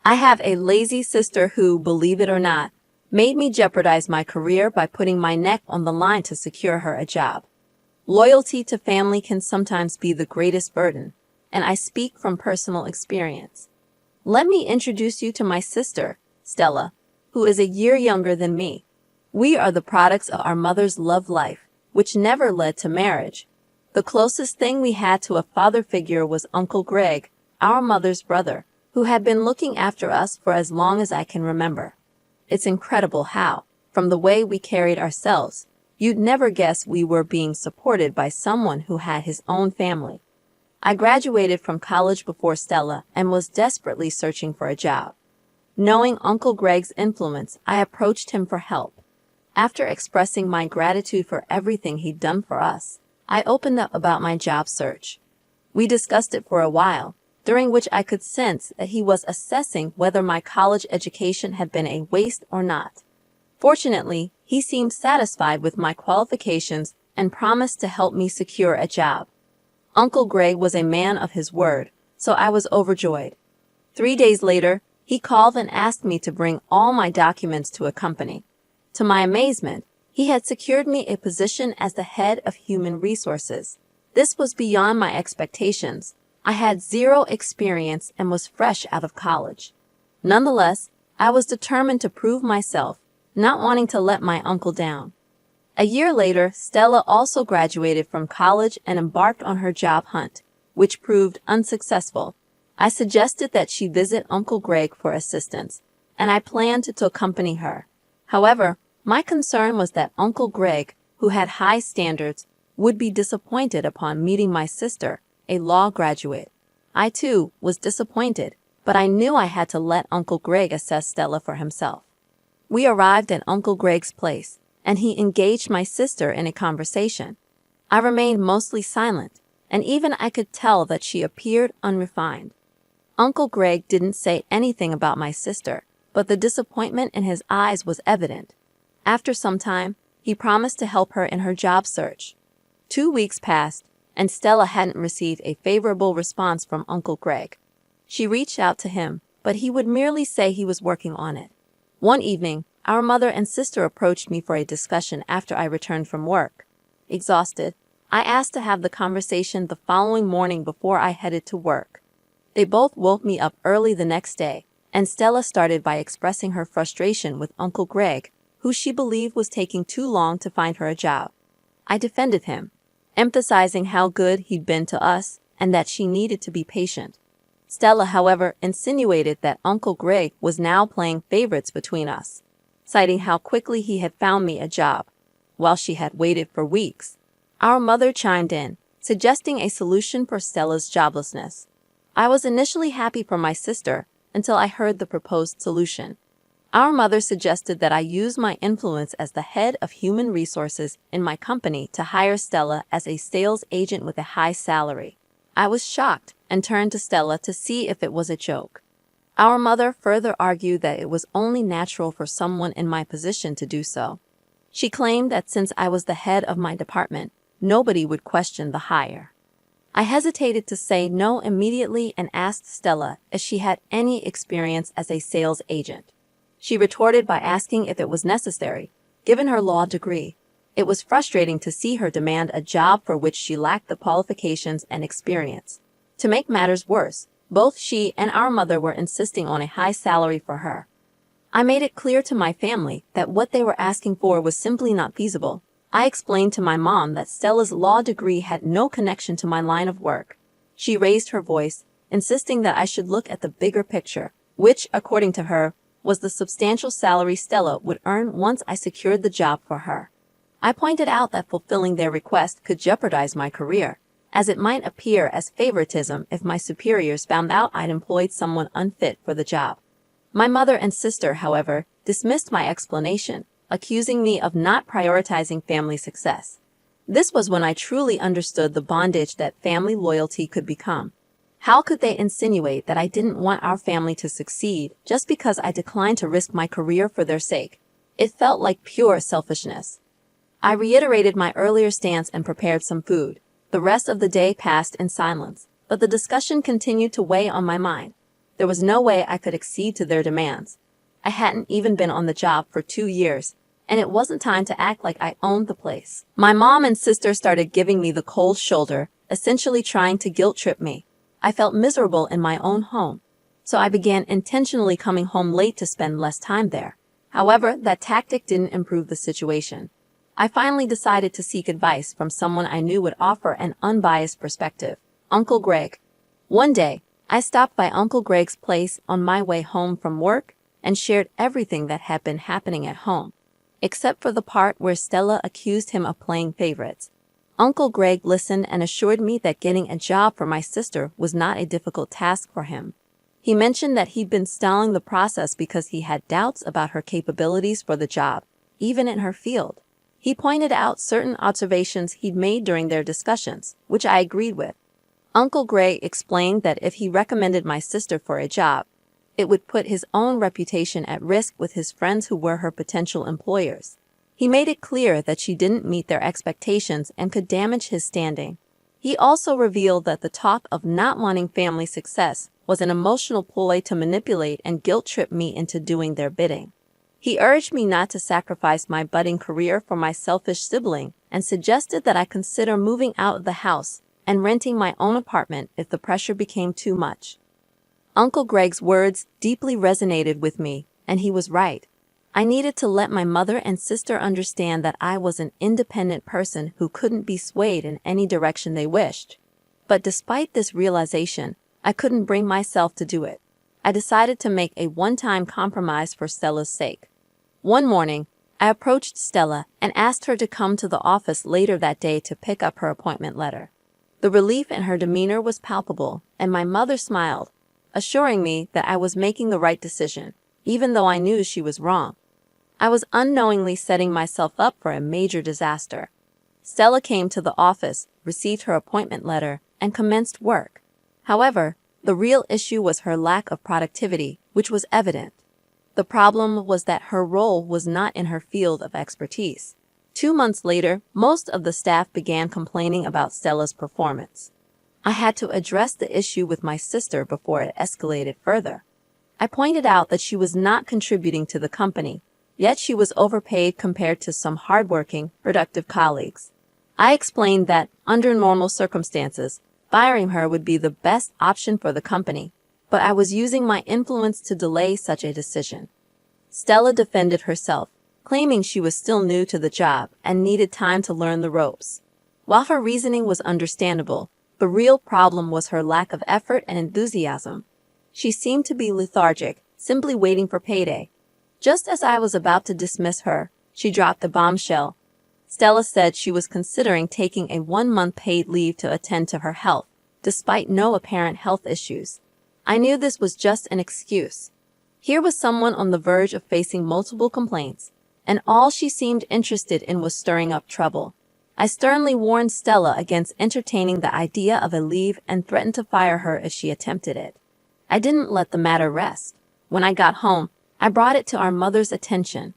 I have a lazy sister who, believe it or not, made me jeopardize my career by putting my neck on the line to secure her a job. Loyalty to family can sometimes be the greatest burden, and I speak from personal experience. Let me introduce you to my sister, Stella, who is a year younger than me. We are the products of our mother's love life, which never led to marriage. The closest thing we had to a father figure was Uncle Greg, our mother's brother, who had been looking after us for as long as I can remember. It's incredible how, from the way we carried ourselves, you'd never guess we were being supported by someone who had his own family. I graduated from college before Stella and was desperately searching for a job. Knowing Uncle Greg's influence, I approached him for help. After expressing my gratitude for everything he'd done for us, I opened up about my job search. We discussed it for a while, during which I could sense that he was assessing whether my college education had been a waste or not. Fortunately, he seemed satisfied with my qualifications and promised to help me secure a job. Uncle Greg was a man of his word, so I was overjoyed. 3 days later, he called and asked me to bring all my documents to a company. To my amazement, he had secured me a position as the head of human resources. This was beyond my expectations. I had zero experience and was fresh out of college. Nonetheless, I was determined to prove myself, not wanting to let my uncle down. A year later, Stella also graduated from college and embarked on her job hunt, which proved unsuccessful. I suggested that she visit Uncle Greg for assistance, and I planned to accompany her. However, my concern was that Uncle Greg, who had high standards, would be disappointed upon meeting my sister, a law graduate. I, too, was disappointed, but I knew I had to let Uncle Greg assess Stella for himself. We arrived at Uncle Greg's place, and he engaged my sister in a conversation. I remained mostly silent, and even I could tell that she appeared unrefined. Uncle Greg didn't say anything about my sister, but the disappointment in his eyes was evident. After some time, he promised to help her in her job search. 2 weeks passed, and Stella hadn't received a favorable response from Uncle Greg. She reached out to him, but he would merely say he was working on it. One evening, our mother and sister approached me for a discussion after I returned from work. Exhausted, I asked to have the conversation the following morning before I headed to work. They both woke me up early the next day, and Stella started by expressing her frustration with Uncle Greg, who she believed was taking too long to find her a job. I defended him, emphasizing how good he'd been to us and that she needed to be patient. Stella, however, insinuated that Uncle Greg was now playing favorites between us, citing how quickly he had found me a job, while she had waited for weeks. Our mother chimed in, suggesting a solution for Stella's joblessness. I was initially happy for my sister until I heard the proposed solution. Our mother suggested that I use my influence as the head of human resources in my company to hire Stella as a sales agent with a high salary. I was shocked and turned to Stella to see if it was a joke. Our mother further argued that it was only natural for someone in my position to do so. She claimed that since I was the head of my department, nobody would question the hire. I hesitated to say no immediately and asked Stella if she had any experience as a sales agent. She retorted by asking if it was necessary, given her law degree. It was frustrating to see her demand a job for which she lacked the qualifications and experience. To make matters worse, both she and our mother were insisting on a high salary for her. I made it clear to my family that what they were asking for was simply not feasible. I explained to my mom that Stella's law degree had no connection to my line of work. She raised her voice, insisting that I should look at the bigger picture, which, according to her, was the substantial salary Stella would earn once I secured the job for her. I pointed out that fulfilling their request could jeopardize my career, as it might appear as favoritism if my superiors found out I'd employed someone unfit for the job. My mother and sister, however, dismissed my explanation, accusing me of not prioritizing family success. This was when I truly understood the bondage that family loyalty could become. How could they insinuate that I didn't want our family to succeed just because I declined to risk my career for their sake? It felt like pure selfishness. I reiterated my earlier stance and prepared some food. The rest of the day passed in silence, but the discussion continued to weigh on my mind. There was no way I could accede to their demands. I hadn't even been on the job for 2 years, and it wasn't time to act like I owned the place. My mom and sister started giving me the cold shoulder, essentially trying to guilt-trip me. I felt miserable in my own home, so I began intentionally coming home late to spend less time there. However, that tactic didn't improve the situation. I finally decided to seek advice from someone I knew would offer an unbiased perspective, Uncle Greg. One day, I stopped by Uncle Greg's place on my way home from work and shared everything that had been happening at home, except for the part where Stella accused him of playing favorites. Uncle Greg listened and assured me that getting a job for my sister was not a difficult task for him. He mentioned that he'd been stalling the process because he had doubts about her capabilities for the job, even in her field. He pointed out certain observations he'd made during their discussions, which I agreed with. Uncle Greg explained that if he recommended my sister for a job, it would put his own reputation at risk with his friends who were her potential employers. He made it clear that she didn't meet their expectations and could damage his standing. He also revealed that the talk of not wanting family success was an emotional ploy to manipulate and guilt-trip me into doing their bidding. He urged me not to sacrifice my budding career for my selfish sibling and suggested that I consider moving out of the house and renting my own apartment if the pressure became too much. Uncle Greg's words deeply resonated with me, and he was right. I needed to let my mother and sister understand that I was an independent person who couldn't be swayed in any direction they wished. But despite this realization, I couldn't bring myself to do it. I decided to make a one-time compromise for Stella's sake. One morning, I approached Stella and asked her to come to the office later that day to pick up her appointment letter. The relief in her demeanor was palpable, and my mother smiled, assuring me that I was making the right decision, even though I knew she was wrong. I was unknowingly setting myself up for a major disaster. Stella came to the office, received her appointment letter, and commenced work. However, the real issue was her lack of productivity, which was evident. The problem was that her role was not in her field of expertise. 2 months later, most of the staff began complaining about Stella's performance. I had to address the issue with my sister before it escalated further. I pointed out that she was not contributing to the company, yet she was overpaid compared to some hardworking, productive colleagues. I explained that, under normal circumstances, firing her would be the best option for the company, but I was using my influence to delay such a decision. Stella defended herself, claiming she was still new to the job and needed time to learn the ropes. While her reasoning was understandable, the real problem was her lack of effort and enthusiasm. She seemed to be lethargic, simply waiting for payday. Just as I was about to dismiss her, she dropped the bombshell. Stella said she was considering taking a 1-month paid leave to attend to her health, despite no apparent health issues. I knew this was just an excuse. Here was someone on the verge of facing multiple complaints, and all she seemed interested in was stirring up trouble. I sternly warned Stella against entertaining the idea of a leave and threatened to fire her if she attempted it. I didn't let the matter rest. When I got home, I brought it to our mother's attention.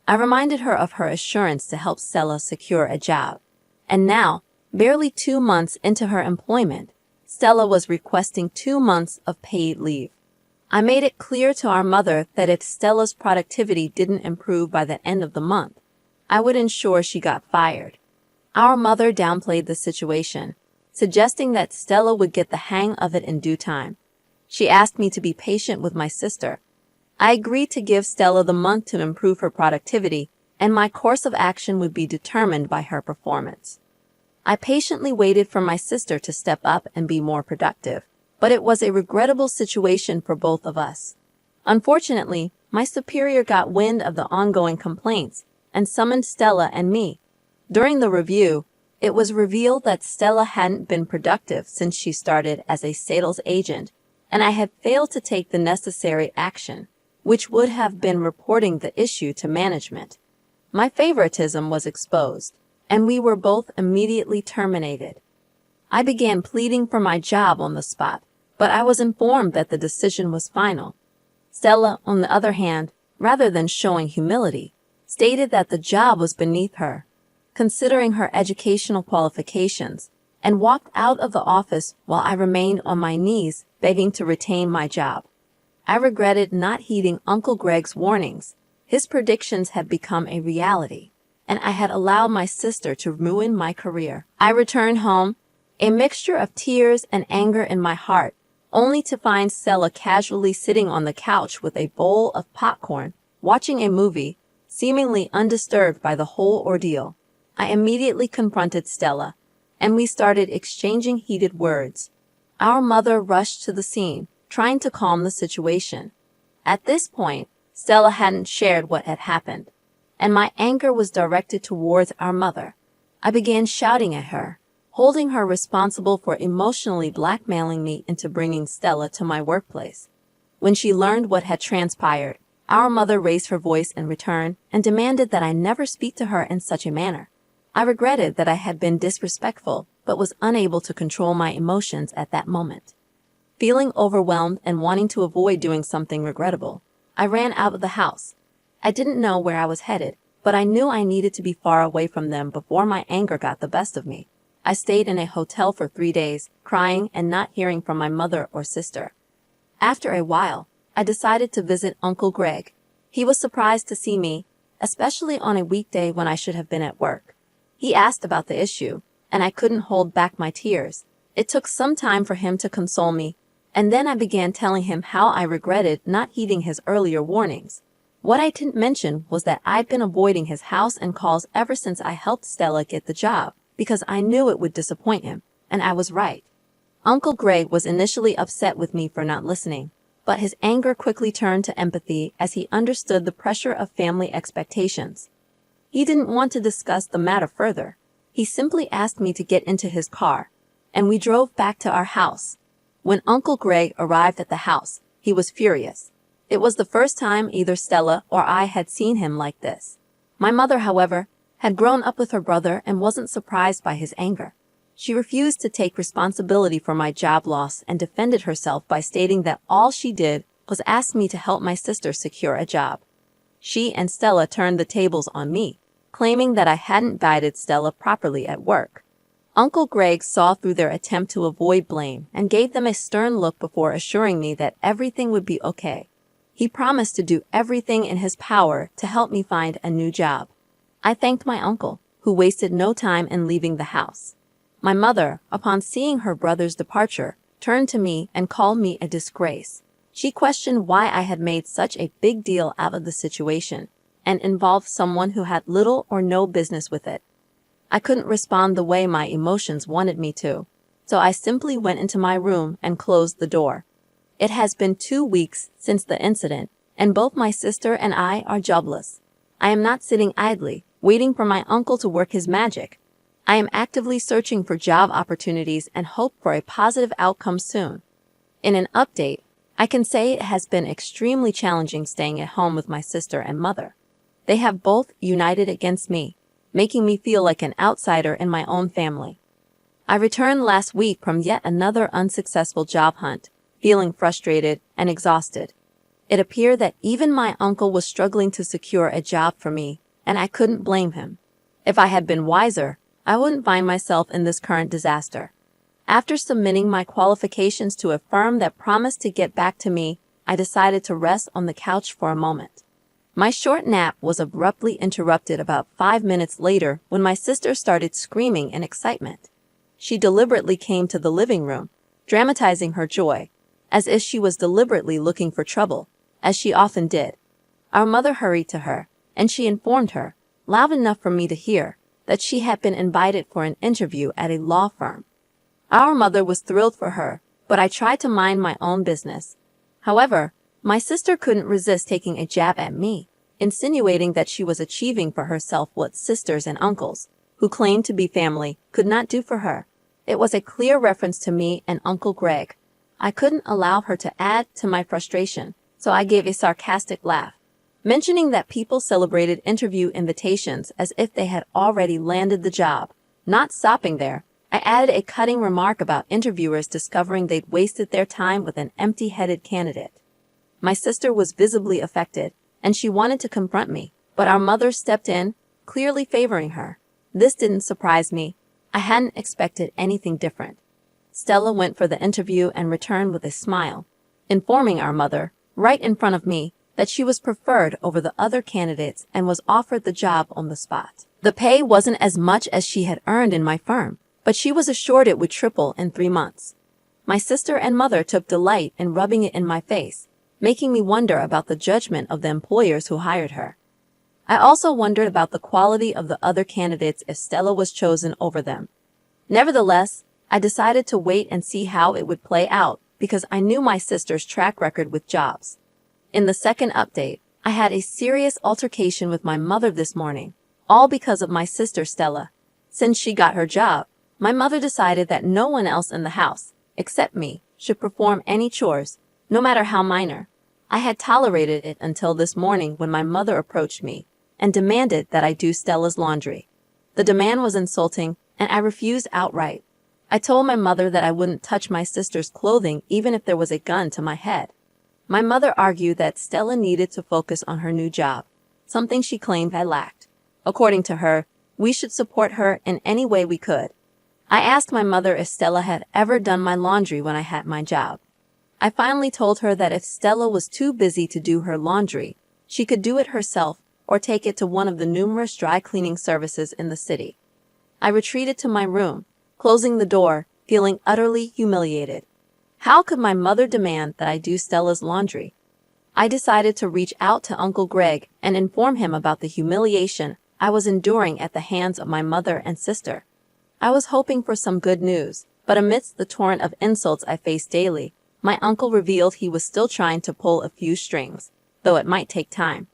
I reminded her of her assurance to help Stella secure a job. And now, barely 2 months into her employment, Stella was requesting 2 months of paid leave. I made it clear to our mother that if Stella's productivity didn't improve by the end of the month, I would ensure she got fired. Our mother downplayed the situation, suggesting that Stella would get the hang of it in due time. She asked me to be patient with my sister. I agreed to give Stella the month to improve her productivity, and my course of action would be determined by her performance. I patiently waited for my sister to step up and be more productive, but it was a regrettable situation for both of us. Unfortunately, my superior got wind of the ongoing complaints and summoned Stella and me. During the review, it was revealed that Stella hadn't been productive since she started as a sales agent, and I had failed to take the necessary action, which would have been reporting the issue to management. My favoritism was exposed, and we were both immediately terminated. I began pleading for my job on the spot, but I was informed that the decision was final. Stella, on the other hand, rather than showing humility, stated that the job was beneath her, considering her educational qualifications, and walked out of the office while I remained on my knees begging to retain my job. I regretted not heeding Uncle Greg's warnings. His predictions had become a reality, and I had allowed my sister to ruin my career. I returned home, a mixture of tears and anger in my heart, only to find Stella casually sitting on the couch with a bowl of popcorn, watching a movie, seemingly undisturbed by the whole ordeal. I immediately confronted Stella, and we started exchanging heated words. Our mother rushed to the scene, trying to calm the situation. At this point, Stella hadn't shared what had happened, and my anger was directed towards our mother. I began shouting at her, holding her responsible for emotionally blackmailing me into bringing Stella to my workplace. When she learned what had transpired, our mother raised her voice in return and demanded that I never speak to her in such a manner. I regretted that I had been disrespectful, but was unable to control my emotions at that moment. Feeling overwhelmed and wanting to avoid doing something regrettable, I ran out of the house. I didn't know where I was headed, but I knew I needed to be far away from them before my anger got the best of me. I stayed in a hotel for 3 days, crying and not hearing from my mother or sister. After a while, I decided to visit Uncle Greg. He was surprised to see me, especially on a weekday when I should have been at work. He asked about the issue, and I couldn't hold back my tears. It took some time for him to console me, and then I began telling him how I regretted not heeding his earlier warnings. What I didn't mention was that I'd been avoiding his house and calls ever since I helped Stella get the job, because I knew it would disappoint him, and I was right. Uncle Greg was initially upset with me for not listening, but his anger quickly turned to empathy as he understood the pressure of family expectations. He didn't want to discuss the matter further. He simply asked me to get into his car, and we drove back to our house. When Uncle Greg arrived at the house, he was furious. It was the first time either Stella or I had seen him like this. My mother, however, had grown up with her brother and wasn't surprised by his anger. She refused to take responsibility for my job loss and defended herself by stating that all she did was ask me to help my sister secure a job. She and Stella turned the tables on me, claiming that I hadn't guided Stella properly at work. Uncle Greg saw through their attempt to avoid blame and gave them a stern look before assuring me that everything would be okay. He promised to do everything in his power to help me find a new job. I thanked my uncle, who wasted no time in leaving the house. My mother, upon seeing her brother's departure, turned to me and called me a disgrace. She questioned why I had made such a big deal out of the situation and involved someone who had little or no business with it. I couldn't respond the way my emotions wanted me to, so I simply went into my room and closed the door. It has been 2 weeks since the incident, and both my sister and I are jobless. I am not sitting idly, waiting for my uncle to work his magic. I am actively searching for job opportunities and hope for a positive outcome soon. In an update, I can say it has been extremely challenging staying at home with my sister and mother. They have both united against me, making me feel like an outsider in my own family. I returned last week from yet another unsuccessful job hunt, feeling frustrated and exhausted. It appeared that even my uncle was struggling to secure a job for me, and I couldn't blame him. If I had been wiser, I wouldn't find myself in this current disaster. After submitting my qualifications to a firm that promised to get back to me, I decided to rest on the couch for a moment. My short nap was abruptly interrupted about 5 minutes later when my sister started screaming in excitement. She deliberately came to the living room, dramatizing her joy, as if she was deliberately looking for trouble, as she often did. Our mother hurried to her, and she informed her, loud enough for me to hear, that she had been invited for an interview at a law firm. Our mother was thrilled for her, but I tried to mind my own business. However, my sister couldn't resist taking a jab at me, insinuating that she was achieving for herself what sisters and uncles, who claimed to be family, could not do for her. It was a clear reference to me and Uncle Greg. I couldn't allow her to add to my frustration, so I gave a sarcastic laugh, mentioning that people celebrated interview invitations as if they had already landed the job. Not stopping there, I added a cutting remark about interviewers discovering they'd wasted their time with an empty-headed candidate. My sister was visibly affected, and she wanted to confront me, but our mother stepped in, clearly favoring her. This didn't surprise me. I hadn't expected anything different. Stella went for the interview and returned with a smile, informing our mother, right in front of me, that she was preferred over the other candidates and was offered the job on the spot. The pay wasn't as much as she had earned in my firm, but she was assured it would triple in 3 months. My sister and mother took delight in rubbing it in my face, making me wonder about the judgment of the employers who hired her. I also wondered about the quality of the other candidates if Stella was chosen over them. Nevertheless, I decided to wait and see how it would play out because I knew my sister's track record with jobs. In the second update, I had a serious altercation with my mother this morning, all because of my sister Stella. Since she got her job, my mother decided that no one else in the house, except me, should perform any chores, no matter how minor. I had tolerated it until this morning when my mother approached me and demanded that I do Stella's laundry. The demand was insulting, and I refused outright. I told my mother that I wouldn't touch my sister's clothing even if there was a gun to my head. My mother argued that Stella needed to focus on her new job, something she claimed I lacked. According to her, we should support her in any way we could. I asked my mother if Stella had ever done my laundry when I had my job. I finally told her that if Stella was too busy to do her laundry, she could do it herself or take it to one of the numerous dry cleaning services in the city. I retreated to my room, closing the door, feeling utterly humiliated. How could my mother demand that I do Stella's laundry? I decided to reach out to Uncle Greg and inform him about the humiliation I was enduring at the hands of my mother and sister. I was hoping for some good news, but amidst the torrent of insults I faced daily, my uncle revealed he was still trying to pull a few strings, though it might take time.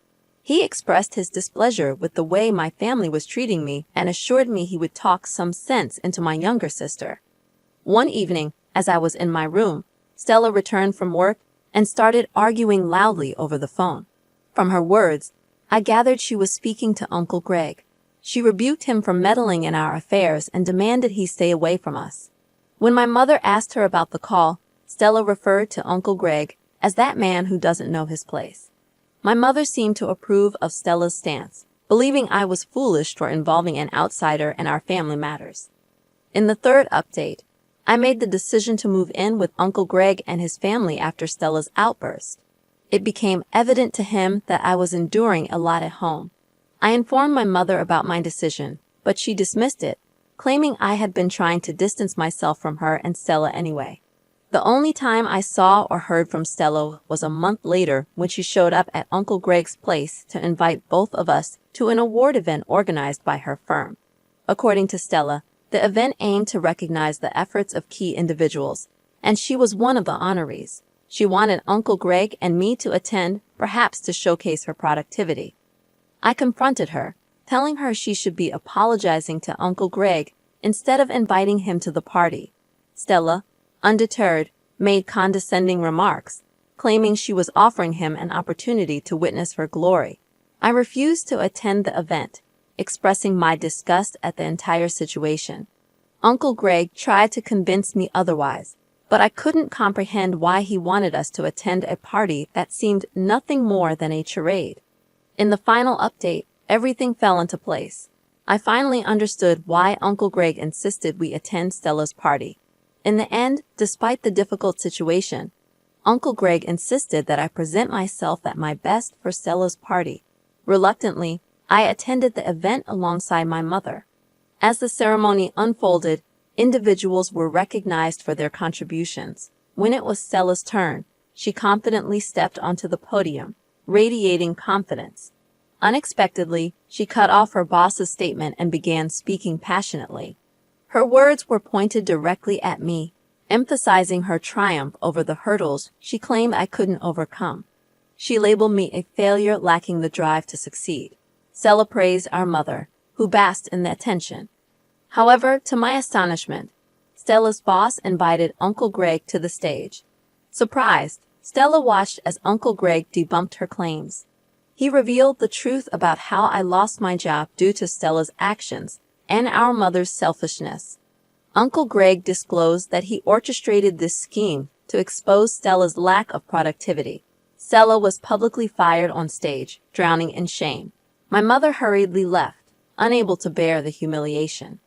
He expressed his displeasure with the way my family was treating me and assured me he would talk some sense into my younger sister. One evening, as I was in my room, Stella returned from work and started arguing loudly over the phone. From her words, I gathered she was speaking to Uncle Greg. She rebuked him for meddling in our affairs and demanded he stay away from us. When my mother asked her about the call, Stella referred to Uncle Greg as that man who doesn't know his place. My mother seemed to approve of Stella's stance, believing I was foolish for involving an outsider in our family matters. In the third update, I made the decision to move in with Uncle Greg and his family after Stella's outburst. It became evident to him that I was enduring a lot at home. I informed my mother about my decision, but she dismissed it, claiming I had been trying to distance myself from her and Stella anyway. The only time I saw or heard from Stella was a month later when she showed up at Uncle Greg's place to invite both of us to an award event organized by her firm. According to Stella, the event aimed to recognize the efforts of key individuals, and she was one of the honorees. She wanted Uncle Greg and me to attend, perhaps to showcase her productivity. I confronted her, telling her she should be apologizing to Uncle Greg instead of inviting him to the party. Stella, undeterred, made condescending remarks, claiming she was offering him an opportunity to witness her glory. I refused to attend the event, expressing my disgust at the entire situation. Uncle Greg tried to convince me otherwise, but I couldn't comprehend why he wanted us to attend a party that seemed nothing more than a charade. In the final update, everything fell into place. I finally understood why Uncle Greg insisted we attend Stella's party. In the end, despite the difficult situation, Uncle Greg insisted that I present myself at my best for Stella's party. Reluctantly, I attended the event alongside my mother. As the ceremony unfolded, individuals were recognized for their contributions. When it was Stella's turn, she confidently stepped onto the podium, radiating confidence. Unexpectedly, she cut off her boss's statement and began speaking passionately. Her words were pointed directly at me, emphasizing her triumph over the hurdles she claimed I couldn't overcome. She labeled me a failure lacking the drive to succeed. Stella praised our mother, who basked in the attention. However, to my astonishment, Stella's boss invited Uncle Greg to the stage. Surprised, Stella watched as Uncle Greg debunked her claims. He revealed the truth about how I lost my job due to Stella's actions and our mother's selfishness. Uncle Greg disclosed that he orchestrated this scheme to expose Stella's lack of productivity. Stella was publicly fired on stage, drowning in shame. My mother hurriedly left, unable to bear the humiliation.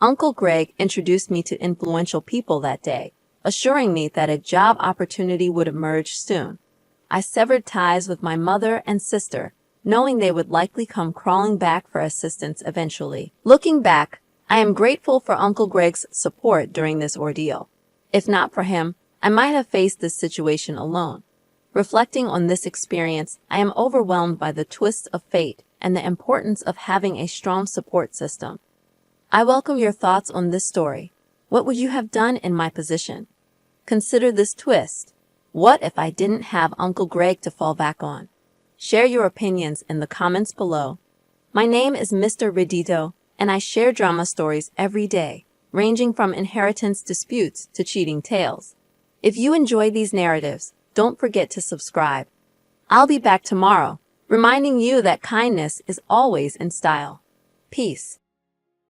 Uncle Greg introduced me to influential people that day, assuring me that a job opportunity would emerge soon. I severed ties with my mother and sister, knowing they would likely come crawling back for assistance eventually. Looking back, I am grateful for Uncle Greg's support during this ordeal. If not for him, I might have faced this situation alone. Reflecting on this experience, I am overwhelmed by the twists of fate and the importance of having a strong support system. I welcome your thoughts on this story. What would you have done in my position? Consider this twist. What if I didn't have Uncle Greg to fall back on? Share your opinions in the comments below. My name is Mr. Ridito, and I share drama stories every day, ranging from inheritance disputes to cheating tales. If you enjoy these narratives, don't forget to subscribe. I'll be back tomorrow, reminding you that kindness is always in style. Peace.